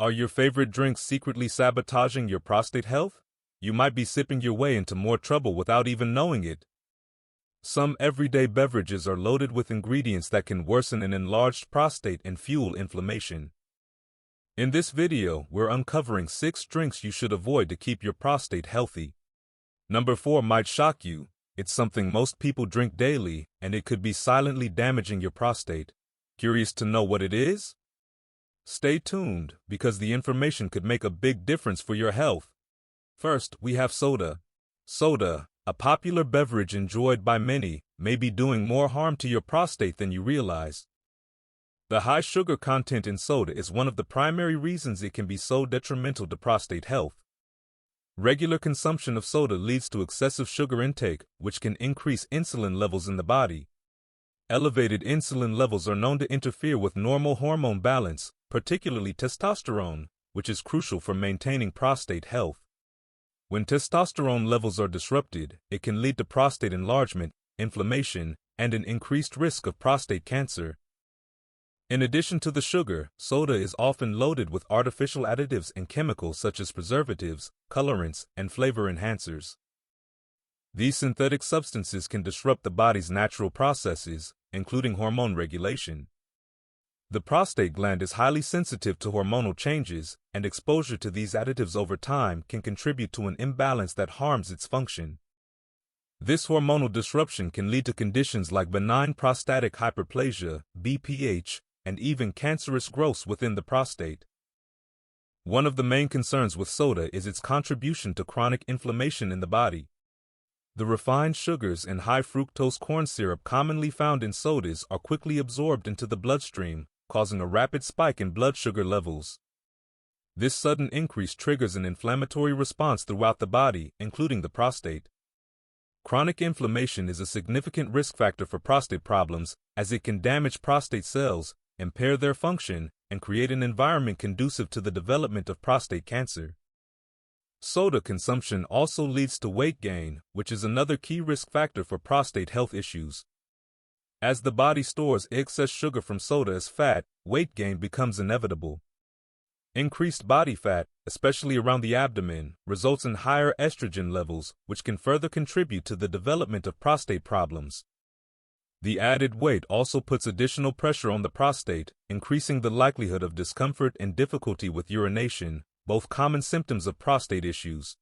Are your favorite drinks secretly sabotaging your prostate health? You might be sipping your way into more trouble without even knowing it. Some everyday beverages are loaded with ingredients that can worsen an enlarged prostate and fuel inflammation. In this video, we're uncovering 6 drinks you should avoid to keep your prostate healthy. Number 4 might shock you. It's something most people drink daily, and it could be silently damaging your prostate. Curious to know what it is? Stay tuned, because the information could make a big difference for your health. First, we have soda. Soda, a popular beverage enjoyed by many, may be doing more harm to your prostate than you realize. The high sugar content in soda is one of the primary reasons it can be so detrimental to prostate health. Regular consumption of soda leads to excessive sugar intake, which can increase insulin levels in the body. Elevated insulin levels are known to interfere with normal hormone balance, particularly testosterone, which is crucial for maintaining prostate health. When testosterone levels are disrupted, it can lead to prostate enlargement, inflammation, and an increased risk of prostate cancer. In addition to the sugar, soda is often loaded with artificial additives and chemicals such as preservatives, colorants, and flavor enhancers. These synthetic substances can disrupt the body's natural processes, including hormone regulation. The prostate gland is highly sensitive to hormonal changes, and exposure to these additives over time can contribute to an imbalance that harms its function. This hormonal disruption can lead to conditions like benign prostatic hyperplasia, BPH, and even cancerous growths within the prostate. One of the main concerns with soda is its contribution to chronic inflammation in the body. The refined sugars and high fructose corn syrup commonly found in sodas are quickly absorbed into the bloodstream, causing a rapid spike in blood sugar levels. This sudden increase triggers an inflammatory response throughout the body, including the prostate. Chronic inflammation is a significant risk factor for prostate problems, as it can damage prostate cells, impair their function, and create an environment conducive to the development of prostate cancer. Soda consumption also leads to weight gain, which is another key risk factor for prostate health issues. As the body stores excess sugar from soda as fat, weight gain becomes inevitable. Increased body fat, especially around the abdomen, results in higher estrogen levels, which can further contribute to the development of prostate problems. The added weight also puts additional pressure on the prostate, increasing the likelihood of discomfort and difficulty with urination, both common symptoms of prostate issues.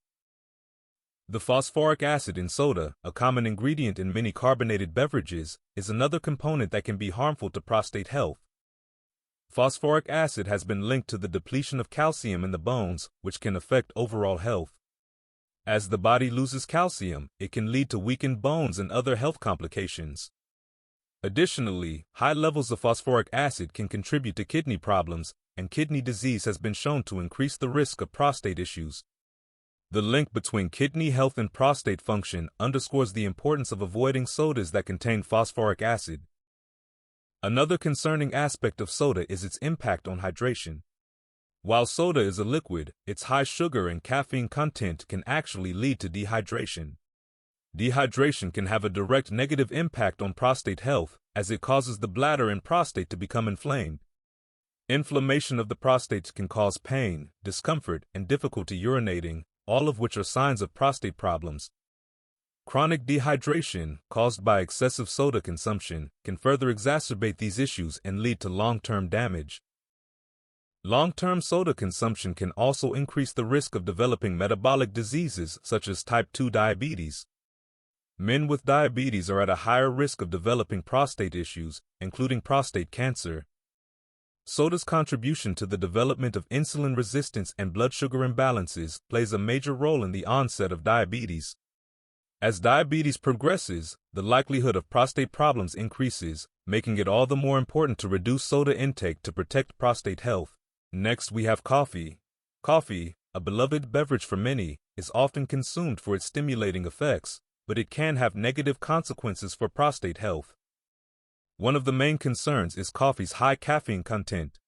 The phosphoric acid in soda, a common ingredient in many carbonated beverages, is another component that can be harmful to prostate health. Phosphoric acid has been linked to the depletion of calcium in the bones, which can affect overall health. As the body loses calcium, it can lead to weakened bones and other health complications. Additionally, high levels of phosphoric acid can contribute to kidney problems, and kidney disease has been shown to increase the risk of prostate issues. The link between kidney health and prostate function underscores the importance of avoiding sodas that contain phosphoric acid. Another concerning aspect of soda is its impact on hydration. While soda is a liquid, its high sugar and caffeine content can actually lead to dehydration. Dehydration can have a direct negative impact on prostate health, as it causes the bladder and prostate to become inflamed. Inflammation of the prostate can cause pain, discomfort, and difficulty urinating, all of which are signs of prostate problems. Chronic dehydration, caused by excessive soda consumption, can further exacerbate these issues and lead to long-term damage. Long-term soda consumption can also increase the risk of developing metabolic diseases such as type 2 diabetes. Men with diabetes are at a higher risk of developing prostate issues, including prostate cancer. Soda's contribution to the development of insulin resistance and blood sugar imbalances plays a major role in the onset of diabetes. As diabetes progresses, the likelihood of prostate problems increases, making it all the more important to reduce soda intake to protect prostate health. Next, we have coffee. Coffee, a beloved beverage for many, is often consumed for its stimulating effects, but it can have negative consequences for prostate health. One of the main concerns is coffee's high caffeine content.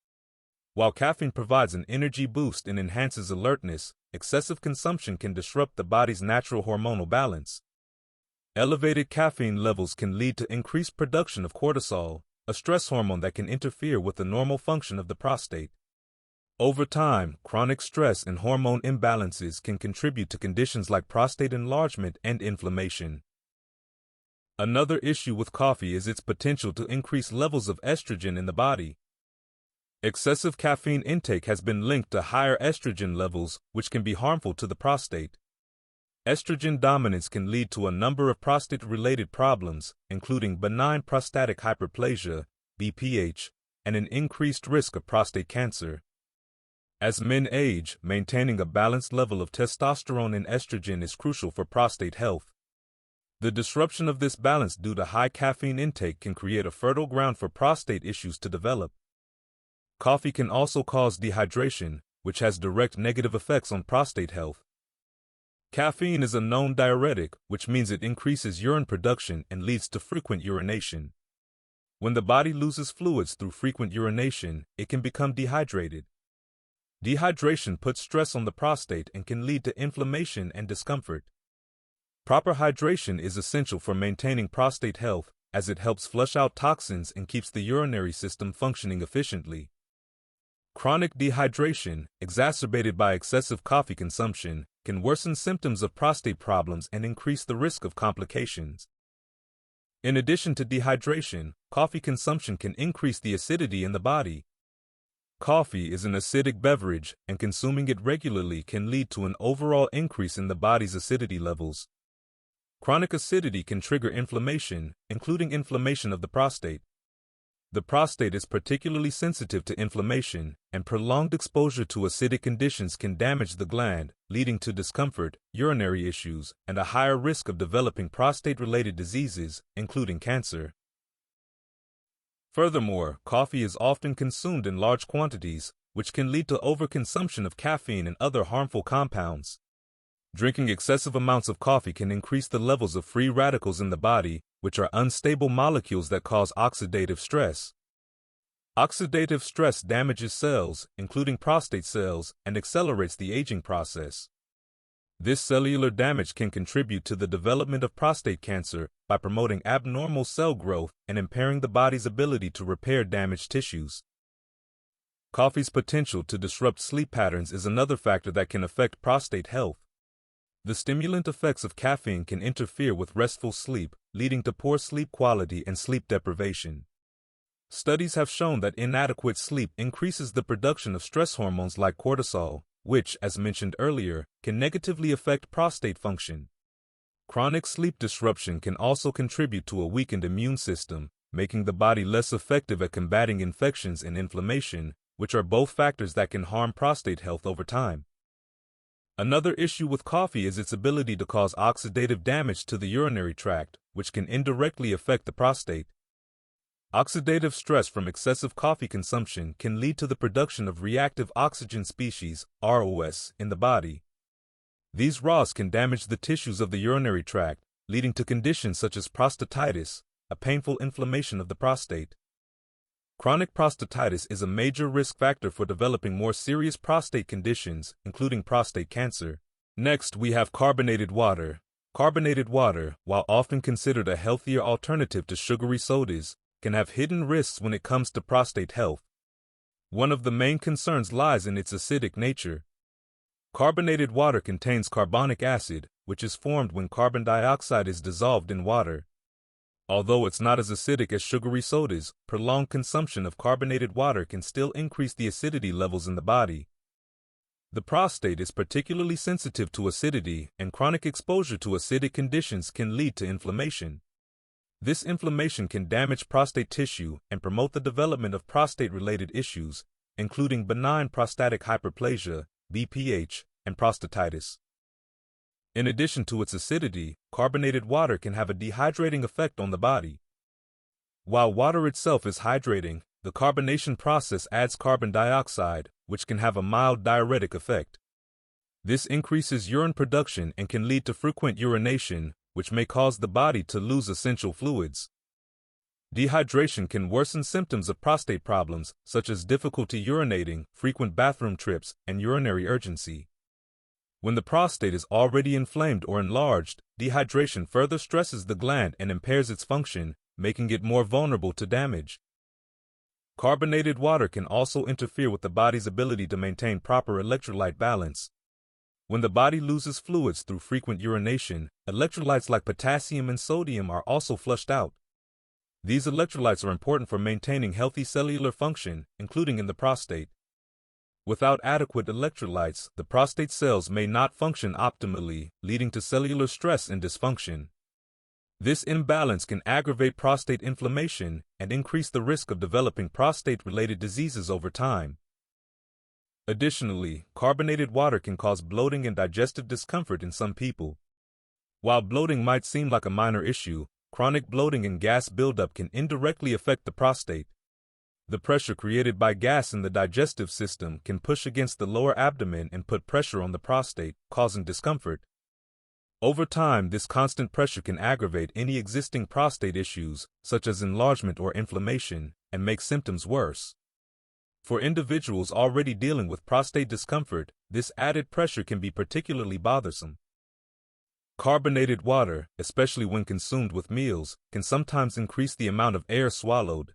While caffeine provides an energy boost and enhances alertness, excessive consumption can disrupt the body's natural hormonal balance. Elevated caffeine levels can lead to increased production of cortisol, a stress hormone that can interfere with the normal function of the prostate. Over time, chronic stress and hormone imbalances can contribute to conditions like prostate enlargement and inflammation. Another issue with coffee is its potential to increase levels of estrogen in the body. Excessive caffeine intake has been linked to higher estrogen levels, which can be harmful to the prostate. Estrogen dominance can lead to a number of prostate-related problems, including benign prostatic hyperplasia, BPH, and an increased risk of prostate cancer. As men age, maintaining a balanced level of testosterone and estrogen is crucial for prostate health. The disruption of this balance due to high caffeine intake can create a fertile ground for prostate issues to develop. Coffee can also cause dehydration, which has direct negative effects on prostate health. Caffeine is a known diuretic, which means it increases urine production and leads to frequent urination. When the body loses fluids through frequent urination, it can become dehydrated. Dehydration puts stress on the prostate and can lead to inflammation and discomfort. Proper hydration is essential for maintaining prostate health, as it helps flush out toxins and keeps the urinary system functioning efficiently. Chronic dehydration, exacerbated by excessive coffee consumption, can worsen symptoms of prostate problems and increase the risk of complications. In addition to dehydration, coffee consumption can increase the acidity in the body. Coffee is an acidic beverage, and consuming it regularly can lead to an overall increase in the body's acidity levels. Chronic acidity can trigger inflammation, including inflammation of the prostate. The prostate is particularly sensitive to inflammation, and prolonged exposure to acidic conditions can damage the gland, leading to discomfort, urinary issues, and a higher risk of developing prostate-related diseases, including cancer. Furthermore, coffee is often consumed in large quantities, which can lead to overconsumption of caffeine and other harmful compounds. Drinking excessive amounts of coffee can increase the levels of free radicals in the body, which are unstable molecules that cause oxidative stress. Oxidative stress damages cells, including prostate cells, and accelerates the aging process. This cellular damage can contribute to the development of prostate cancer by promoting abnormal cell growth and impairing the body's ability to repair damaged tissues. Coffee's potential to disrupt sleep patterns is another factor that can affect prostate health. The stimulant effects of caffeine can interfere with restful sleep, leading to poor sleep quality and sleep deprivation. Studies have shown that inadequate sleep increases the production of stress hormones like cortisol, which, as mentioned earlier, can negatively affect prostate function. Chronic sleep disruption can also contribute to a weakened immune system, making the body less effective at combating infections and inflammation, which are both factors that can harm prostate health over time. Another issue with coffee is its ability to cause oxidative damage to the urinary tract, which can indirectly affect the prostate. Oxidative stress from excessive coffee consumption can lead to the production of reactive oxygen species, ROS, in the body. These ROS can damage the tissues of the urinary tract, leading to conditions such as prostatitis, a painful inflammation of the prostate. Chronic prostatitis is a major risk factor for developing more serious prostate conditions, including prostate cancer. Next, we have carbonated water. Carbonated water, while often considered a healthier alternative to sugary sodas, can have hidden risks when it comes to prostate health. One of the main concerns lies in its acidic nature. Carbonated water contains carbonic acid, which is formed when carbon dioxide is dissolved in water. Although it's not as acidic as sugary sodas, prolonged consumption of carbonated water can still increase the acidity levels in the body. The prostate is particularly sensitive to acidity, and chronic exposure to acidic conditions can lead to inflammation. This inflammation can damage prostate tissue and promote the development of prostate-related issues, including benign prostatic hyperplasia, BPH, and prostatitis. In addition to its acidity, carbonated water can have a dehydrating effect on the body. While water itself is hydrating, the carbonation process adds carbon dioxide, which can have a mild diuretic effect. This increases urine production and can lead to frequent urination, which may cause the body to lose essential fluids. Dehydration can worsen symptoms of prostate problems, such as difficulty urinating, frequent bathroom trips, and urinary urgency. When the prostate is already inflamed or enlarged, dehydration further stresses the gland and impairs its function, making it more vulnerable to damage. Carbonated water can also interfere with the body's ability to maintain proper electrolyte balance. When the body loses fluids through frequent urination, electrolytes like potassium and sodium are also flushed out. These electrolytes are important for maintaining healthy cellular function, including in the prostate. Without adequate electrolytes, the prostate cells may not function optimally, leading to cellular stress and dysfunction. This imbalance can aggravate prostate inflammation and increase the risk of developing prostate-related diseases over time. Additionally, carbonated water can cause bloating and digestive discomfort in some people. While bloating might seem like a minor issue, chronic bloating and gas buildup can indirectly affect the prostate. The pressure created by gas in the digestive system can push against the lower abdomen and put pressure on the prostate, causing discomfort. Over time, this constant pressure can aggravate any existing prostate issues, such as enlargement or inflammation, and make symptoms worse. For individuals already dealing with prostate discomfort, this added pressure can be particularly bothersome. Carbonated water, especially when consumed with meals, can sometimes increase the amount of air swallowed.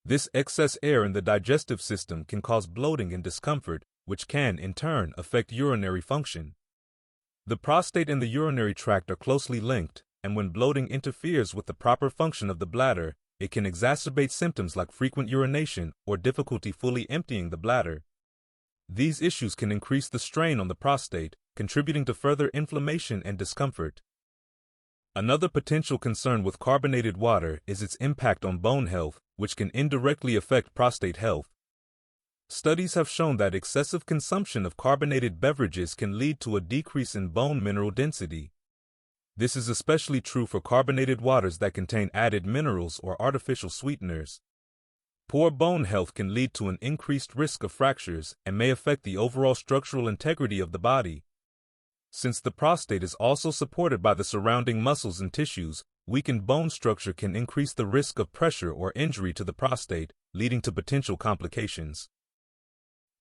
This excess air in the digestive system can cause bloating and discomfort, which can, in turn, affect urinary function. The prostate and the urinary tract are closely linked, and when bloating interferes with the proper function of the bladder, it can exacerbate symptoms like frequent urination or difficulty fully emptying the bladder. These issues can increase the strain on the prostate, contributing to further inflammation and discomfort. Another potential concern with carbonated water is its impact on bone health, which can indirectly affect prostate health. Studies have shown that excessive consumption of carbonated beverages can lead to a decrease in bone mineral density. This is especially true for carbonated waters that contain added minerals or artificial sweeteners. Poor bone health can lead to an increased risk of fractures and may affect the overall structural integrity of the body. Since the prostate is also supported by the surrounding muscles and tissues, weakened bone structure can increase the risk of pressure or injury to the prostate, leading to potential complications.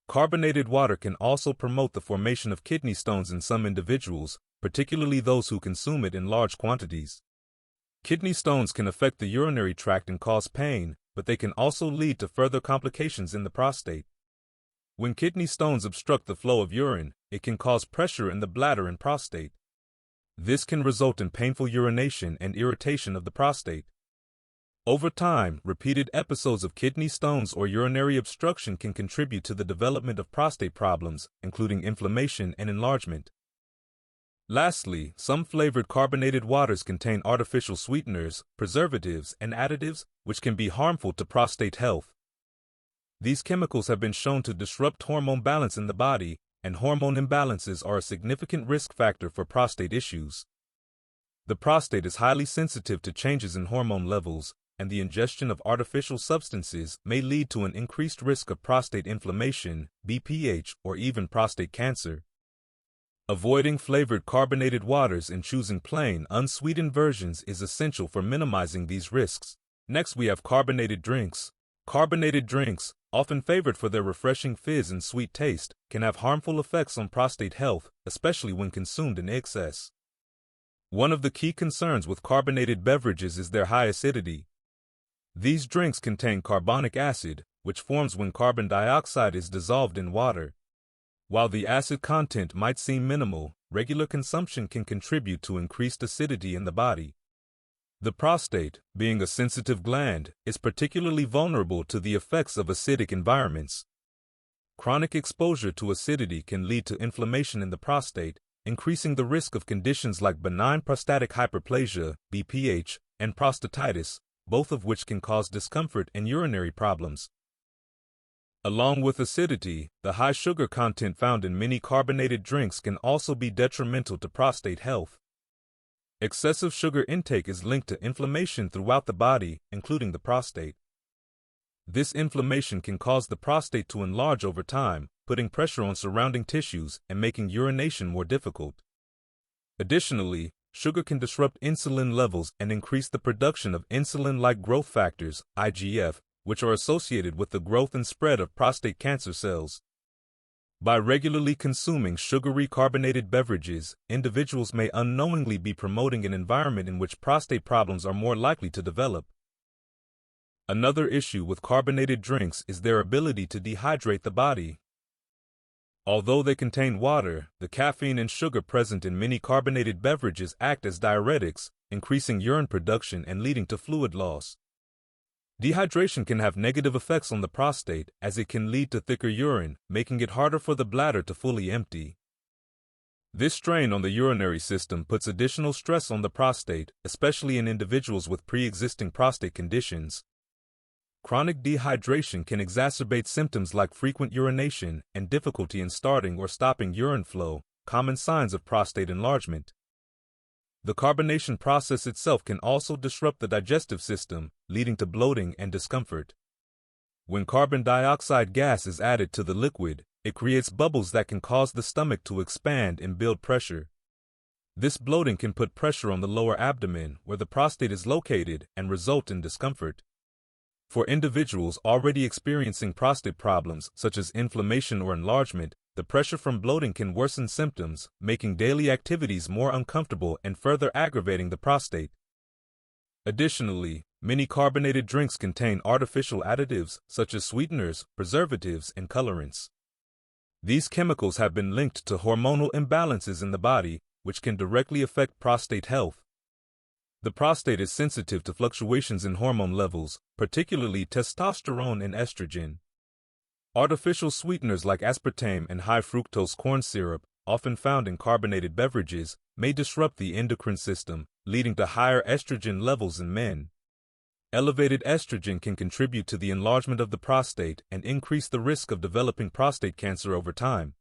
Carbonated water can also promote the formation of kidney stones in some individuals, particularly those who consume it in large quantities. Kidney stones can affect the urinary tract and cause pain, but they can also lead to further complications in the prostate. When kidney stones obstruct the flow of urine, it can cause pressure in the bladder and prostate. This can result in painful urination and irritation of the prostate. Over time, repeated episodes of kidney stones or urinary obstruction can contribute to the development of prostate problems, including inflammation and enlargement. Lastly, some flavored carbonated waters contain artificial sweeteners, preservatives, and additives, which can be harmful to prostate health. These chemicals have been shown to disrupt hormone balance in the body, and hormone imbalances are a significant risk factor for prostate issues. The prostate is highly sensitive to changes in hormone levels, and the ingestion of artificial substances may lead to an increased risk of prostate inflammation, BPH, or even prostate cancer. Avoiding flavored carbonated waters and choosing plain, unsweetened versions is essential for minimizing these risks. Next, we have carbonated drinks. Carbonated drinks, often favored for their refreshing fizz and sweet taste, can have harmful effects on prostate health, especially when consumed in excess. One of the key concerns with carbonated beverages is their high acidity. These drinks contain carbonic acid, which forms when carbon dioxide is dissolved in water. While the acid content might seem minimal, regular consumption can contribute to increased acidity in the body. The prostate, being a sensitive gland, is particularly vulnerable to the effects of acidic environments. Chronic exposure to acidity can lead to inflammation in the prostate, increasing the risk of conditions like benign prostatic hyperplasia, BPH, and prostatitis, both of which can cause discomfort and urinary problems. Along with acidity, the high sugar content found in many carbonated drinks can also be detrimental to prostate health. Excessive sugar intake is linked to inflammation throughout the body, including the prostate. This inflammation can cause the prostate to enlarge over time, putting pressure on surrounding tissues and making urination more difficult. Additionally, sugar can disrupt insulin levels and increase the production of insulin-like growth factors, IGF, which are associated with the growth and spread of prostate cancer cells. By regularly consuming sugary carbonated beverages, individuals may unknowingly be promoting an environment in which prostate problems are more likely to develop. Another issue with carbonated drinks is their ability to dehydrate the body. Although they contain water, the caffeine and sugar present in many carbonated beverages act as diuretics, increasing urine production and leading to fluid loss. Dehydration can have negative effects on the prostate, as it can lead to thicker urine, making it harder for the bladder to fully empty. This strain on the urinary system puts additional stress on the prostate, especially in individuals with pre-existing prostate conditions. Chronic dehydration can exacerbate symptoms like frequent urination and difficulty in starting or stopping urine flow, common signs of prostate enlargement. The carbonation process itself can also disrupt the digestive system, leading to bloating and discomfort. When carbon dioxide gas is added to the liquid, it creates bubbles that can cause the stomach to expand and build pressure. This bloating can put pressure on the lower abdomen, where the prostate is located, and result in discomfort. For individuals already experiencing prostate problems, such as inflammation or enlargement, the pressure from bloating can worsen symptoms, making daily activities more uncomfortable and further aggravating the prostate. Additionally, many carbonated drinks contain artificial additives, such as sweeteners, preservatives, and colorants. These chemicals have been linked to hormonal imbalances in the body, which can directly affect prostate health. The prostate is sensitive to fluctuations in hormone levels, particularly testosterone and estrogen. Artificial sweeteners like aspartame and high-fructose corn syrup, often found in carbonated beverages, may disrupt the endocrine system, leading to higher estrogen levels in men. Elevated estrogen can contribute to the enlargement of the prostate and increase the risk of developing prostate cancer over time.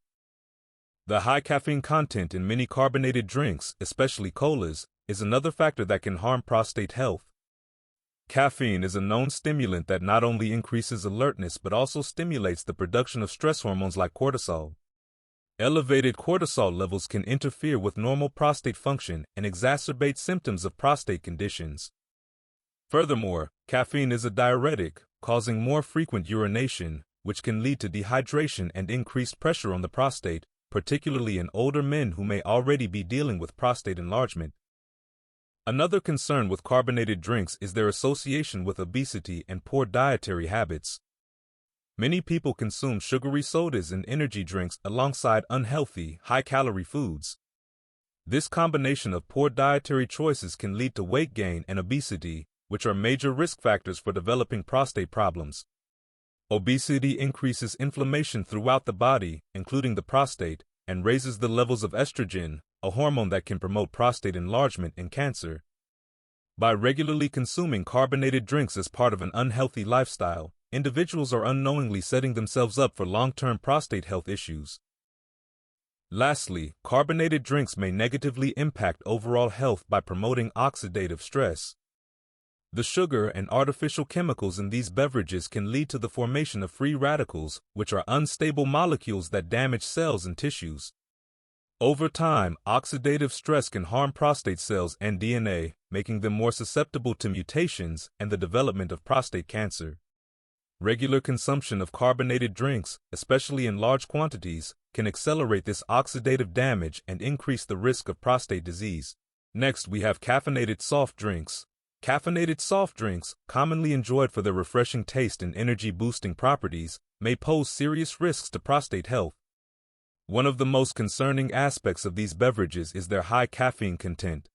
The high caffeine content in many carbonated drinks, especially colas, is another factor that can harm prostate health. Caffeine is a known stimulant that not only increases alertness but also stimulates the production of stress hormones like cortisol. Elevated cortisol levels can interfere with normal prostate function and exacerbate symptoms of prostate conditions. Furthermore, caffeine is a diuretic, causing more frequent urination, which can lead to dehydration and increased pressure on the prostate, particularly in older men who may already be dealing with prostate enlargement. Another concern with carbonated drinks is their association with obesity and poor dietary habits. Many people consume sugary sodas and energy drinks alongside unhealthy, high-calorie foods. This combination of poor dietary choices can lead to weight gain and obesity, which are major risk factors for developing prostate problems. Obesity increases inflammation throughout the body, including the prostate, and raises the levels of estrogen, a hormone that can promote prostate enlargement and cancer. By regularly consuming carbonated drinks as part of an unhealthy lifestyle, individuals are unknowingly setting themselves up for long-term prostate health issues. Lastly, carbonated drinks may negatively impact overall health by promoting oxidative stress. The sugar and artificial chemicals in these beverages can lead to the formation of free radicals, which are unstable molecules that damage cells and tissues. Over time, oxidative stress can harm prostate cells and DNA, making them more susceptible to mutations and the development of prostate cancer. Regular consumption of carbonated drinks, especially in large quantities, can accelerate this oxidative damage and increase the risk of prostate disease. Next, we have caffeinated soft drinks. Caffeinated soft drinks, commonly enjoyed for their refreshing taste and energy-boosting properties, may pose serious risks to prostate health. One of the most concerning aspects of these beverages is their high caffeine content.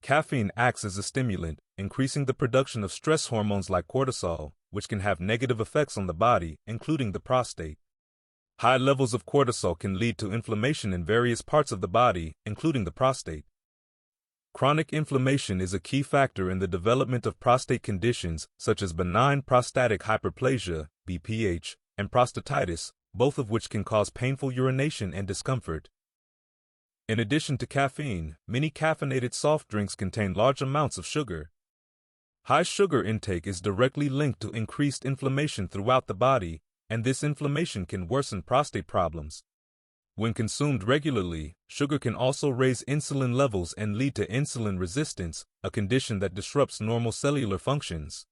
Caffeine acts as a stimulant, increasing the production of stress hormones like cortisol, which can have negative effects on the body, including the prostate. High levels of cortisol can lead to inflammation in various parts of the body, including the prostate. Chronic inflammation is a key factor in the development of prostate conditions such as benign prostatic hyperplasia, BPH, and prostatitis, both of which can cause painful urination and discomfort. In addition to caffeine, many caffeinated soft drinks contain large amounts of sugar. High sugar intake is directly linked to increased inflammation throughout the body, and this inflammation can worsen prostate problems. When consumed regularly, sugar can also raise insulin levels and lead to insulin resistance, a condition that disrupts normal cellular functions.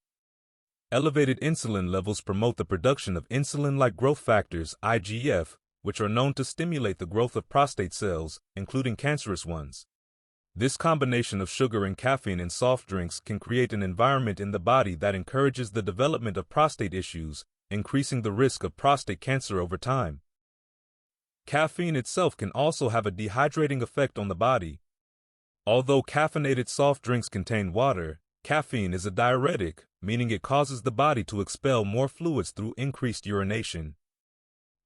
Elevated insulin levels promote the production of insulin-like growth factors, IGF, which are known to stimulate the growth of prostate cells, including cancerous ones. This combination of sugar and caffeine in soft drinks can create an environment in the body that encourages the development of prostate issues, increasing the risk of prostate cancer over time. Caffeine itself can also have a dehydrating effect on the body. Although caffeinated soft drinks contain water, caffeine is a diuretic, meaning it causes the body to expel more fluids through increased urination.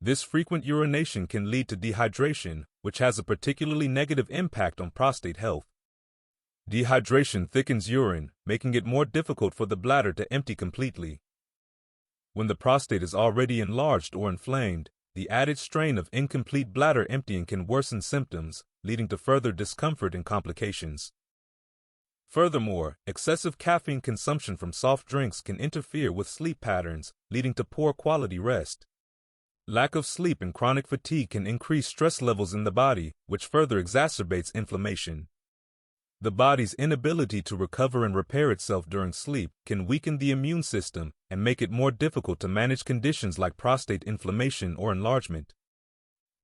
This frequent urination can lead to dehydration, which has a particularly negative impact on prostate health. Dehydration thickens urine, making it more difficult for the bladder to empty completely. When the prostate is already enlarged or inflamed, the added strain of incomplete bladder emptying can worsen symptoms, leading to further discomfort and complications. Furthermore, excessive caffeine consumption from soft drinks can interfere with sleep patterns, leading to poor quality rest. Lack of sleep and chronic fatigue can increase stress levels in the body, which further exacerbates inflammation. The body's inability to recover and repair itself during sleep can weaken the immune system and make it more difficult to manage conditions like prostate inflammation or enlargement.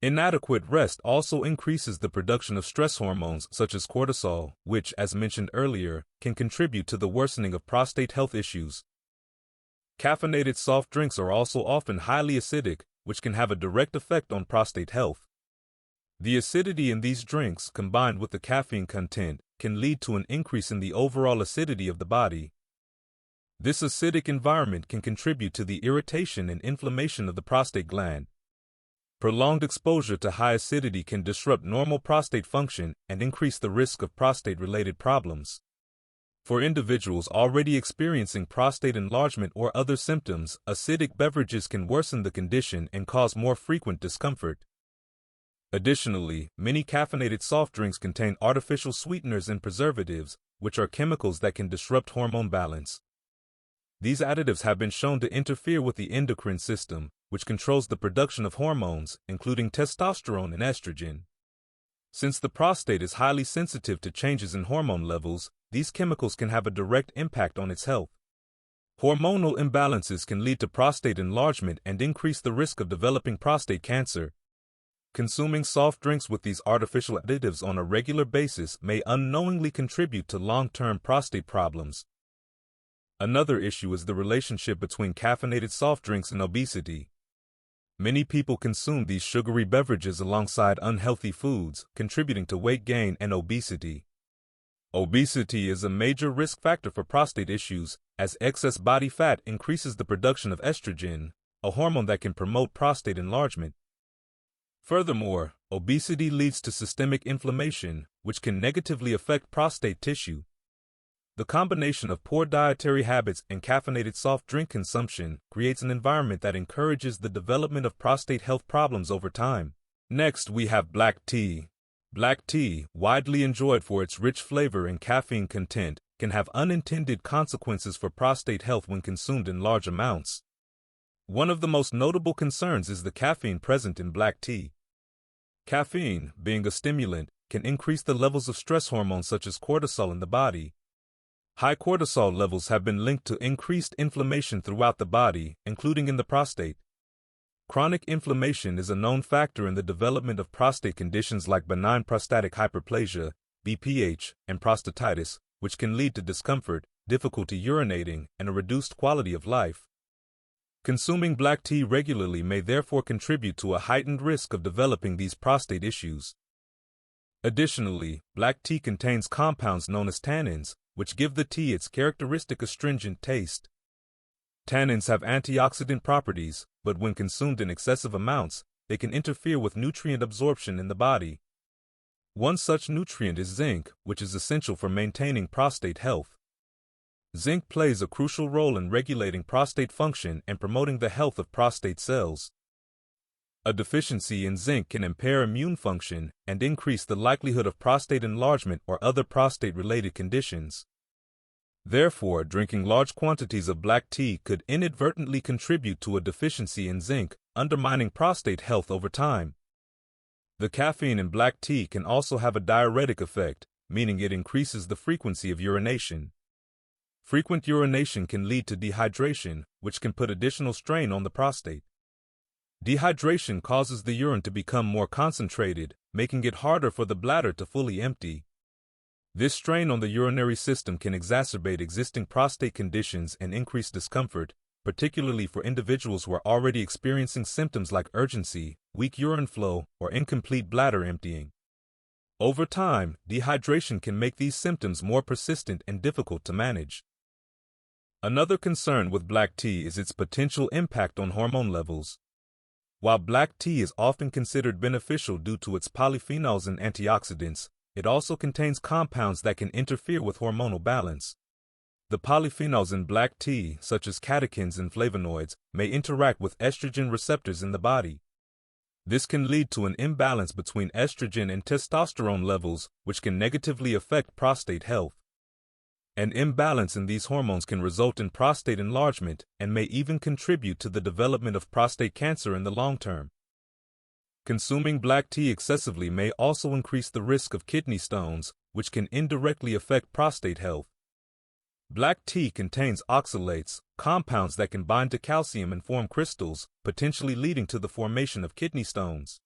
Inadequate rest also increases the production of stress hormones such as cortisol, which, as mentioned earlier, can contribute to the worsening of prostate health issues. Caffeinated soft drinks are also often highly acidic, which can have a direct effect on prostate health. The acidity in these drinks, combined with the caffeine content, can lead to an increase in the overall acidity of the body. This acidic environment can contribute to the irritation and inflammation of the prostate gland. Prolonged exposure to high acidity can disrupt normal prostate function and increase the risk of prostate-related problems. For individuals already experiencing prostate enlargement or other symptoms, acidic beverages can worsen the condition and cause more frequent discomfort. Additionally, many caffeinated soft drinks contain artificial sweeteners and preservatives, which are chemicals that can disrupt hormone balance. These additives have been shown to interfere with the endocrine system, which controls the production of hormones, including testosterone and estrogen. Since the prostate is highly sensitive to changes in hormone levels, these chemicals can have a direct impact on its health. Hormonal imbalances can lead to prostate enlargement and increase the risk of developing prostate cancer. Consuming soft drinks with these artificial additives on a regular basis may unknowingly contribute to long-term prostate problems. Another issue is the relationship between caffeinated soft drinks and obesity. Many people consume these sugary beverages alongside unhealthy foods, contributing to weight gain and obesity. Obesity is a major risk factor for prostate issues, as excess body fat increases the production of estrogen, a hormone that can promote prostate enlargement. Furthermore, obesity leads to systemic inflammation, which can negatively affect prostate tissue. The combination of poor dietary habits and caffeinated soft drink consumption creates an environment that encourages the development of prostate health problems over time. Next, we have black tea. Black tea, widely enjoyed for its rich flavor and caffeine content, can have unintended consequences for prostate health when consumed in large amounts. One of the most notable concerns is the caffeine present in black tea. Caffeine, being a stimulant, can increase the levels of stress hormones such as cortisol in the body. High cortisol levels have been linked to increased inflammation throughout the body, including in the prostate. Chronic inflammation is a known factor in the development of prostate conditions like benign prostatic hyperplasia, BPH, and prostatitis, which can lead to discomfort, difficulty urinating, and a reduced quality of life. Consuming black tea regularly may therefore contribute to a heightened risk of developing these prostate issues. Additionally, black tea contains compounds known as tannins, which give the tea its characteristic astringent taste. Tannins have antioxidant properties, but when consumed in excessive amounts, they can interfere with nutrient absorption in the body. One such nutrient is zinc, which is essential for maintaining prostate health. Zinc plays a crucial role in regulating prostate function and promoting the health of prostate cells. A deficiency in zinc can impair immune function and increase the likelihood of prostate enlargement or other prostate-related conditions. Therefore, drinking large quantities of black tea could inadvertently contribute to a deficiency in zinc, undermining prostate health over time. The caffeine in black tea can also have a diuretic effect, meaning it increases the frequency of urination. Frequent urination can lead to dehydration, which can put additional strain on the prostate. Dehydration causes the urine to become more concentrated, making it harder for the bladder to fully empty. This strain on the urinary system can exacerbate existing prostate conditions and increase discomfort, particularly for individuals who are already experiencing symptoms like urgency, weak urine flow, or incomplete bladder emptying. Over time, dehydration can make these symptoms more persistent and difficult to manage. Another concern with black tea is its potential impact on hormone levels. While black tea is often considered beneficial due to its polyphenols and antioxidants, it also contains compounds that can interfere with hormonal balance. The polyphenols in black tea, such as catechins and flavonoids, may interact with estrogen receptors in the body. This can lead to an imbalance between estrogen and testosterone levels, which can negatively affect prostate health. An imbalance in these hormones can result in prostate enlargement and may even contribute to the development of prostate cancer in the long term. Consuming black tea excessively may also increase the risk of kidney stones, which can indirectly affect prostate health. Black tea contains oxalates, compounds that can bind to calcium and form crystals, potentially leading to the formation of kidney stones.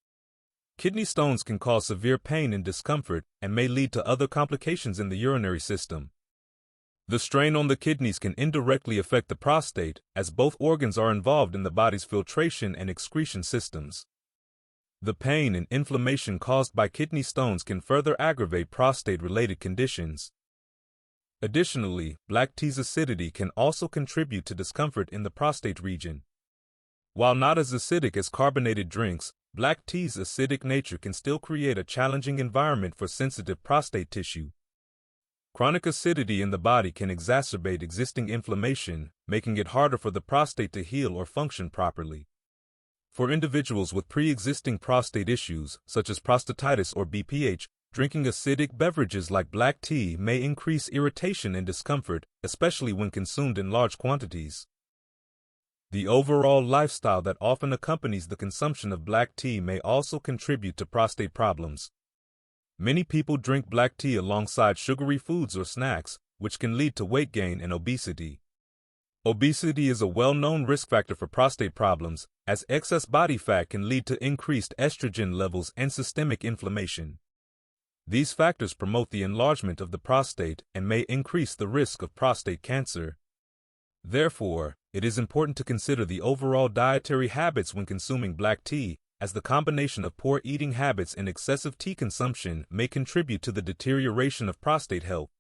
Kidney stones can cause severe pain and discomfort and may lead to other complications in the urinary system. The strain on the kidneys can indirectly affect the prostate, as both organs are involved in the body's filtration and excretion systems. The pain and inflammation caused by kidney stones can further aggravate prostate-related conditions. Additionally, black tea's acidity can also contribute to discomfort in the prostate region. While not as acidic as carbonated drinks, black tea's acidic nature can still create a challenging environment for sensitive prostate tissue. Chronic acidity in the body can exacerbate existing inflammation, making it harder for the prostate to heal or function properly. For individuals with pre-existing prostate issues, such as prostatitis or BPH, drinking acidic beverages like black tea may increase irritation and discomfort, especially when consumed in large quantities. The overall lifestyle that often accompanies the consumption of black tea may also contribute to prostate problems. Many people drink black tea alongside sugary foods or snacks, which can lead to weight gain and obesity. Obesity is a well-known risk factor for prostate problems, as excess body fat can lead to increased estrogen levels and systemic inflammation. These factors promote the enlargement of the prostate and may increase the risk of prostate cancer. Therefore, it is important to consider the overall dietary habits when consuming black tea, as the combination of poor eating habits and excessive tea consumption may contribute to the deterioration of prostate health.